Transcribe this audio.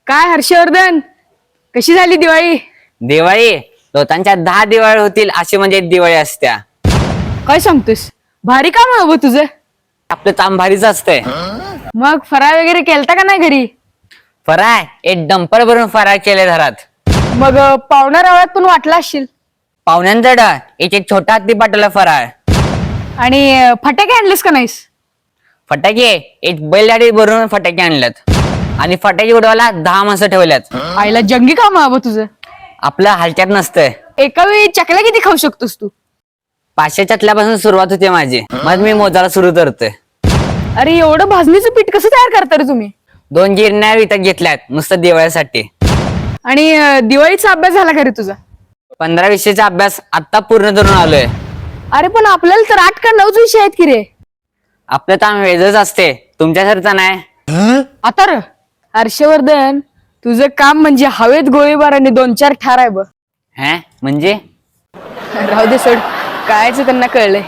काय हर्षवर्धन, कशी झाली दिवाळी? दिवाळी लोकांच्या 10 दिवाळी होतील अशी म्हणजे दिवाळी असत्या. काय सांगतोस? भारी काम आहे बाबा तुझं. आपलं काम भारीच असतंय. मग फराळ वगैरे केलता का नाही घरी? फराळ एक डंपर भरून फराळ केले घरात. मग पाहुणा रावळात पण वाटला असशील. पाहुण्यांचा एक छोटा हत्ती पाठवला फराळ. आणि फटाके आणलेस का नाहीस? फटाके एक बैलगाडी भरून फटाके आणल्यात आणि फटाके उडवायला 10 माणसं ठेवल्यात. आईला जंगी काम आहे बाबा तुझं. आपलं हलक्यात नसतंय. एका वेळी चकल्या किती खाऊ शकतोस तू? 500 चटल्यापासून सुरुवात होते माझी, मग मी मोजायला सुरू करतोय. अरे एवढं भाजणीचं पीठ कसं तयार करता रे तुम्ही? 2 गिरण्या विकत घेतल्यात नुसतं दिवाळीसाठी. आणि दिवाळीचा अभ्यास झाला का रे तुझा? 15-20 अभ्यास आता पूर्ण करून आलोय. अरे पण आपल्याला तर 8 का 9 विषय आहेत की रे. आपलं काम वेगळंच असते, तुमच्यासारखं नाही. आता र हर्षवर्धन, तुझं काम म्हणजे हवेत गोळीबार आणि 2-4 ठार आहे बघ. म्हणजे राहू दे सोड, कायच त्यांना कळलंय.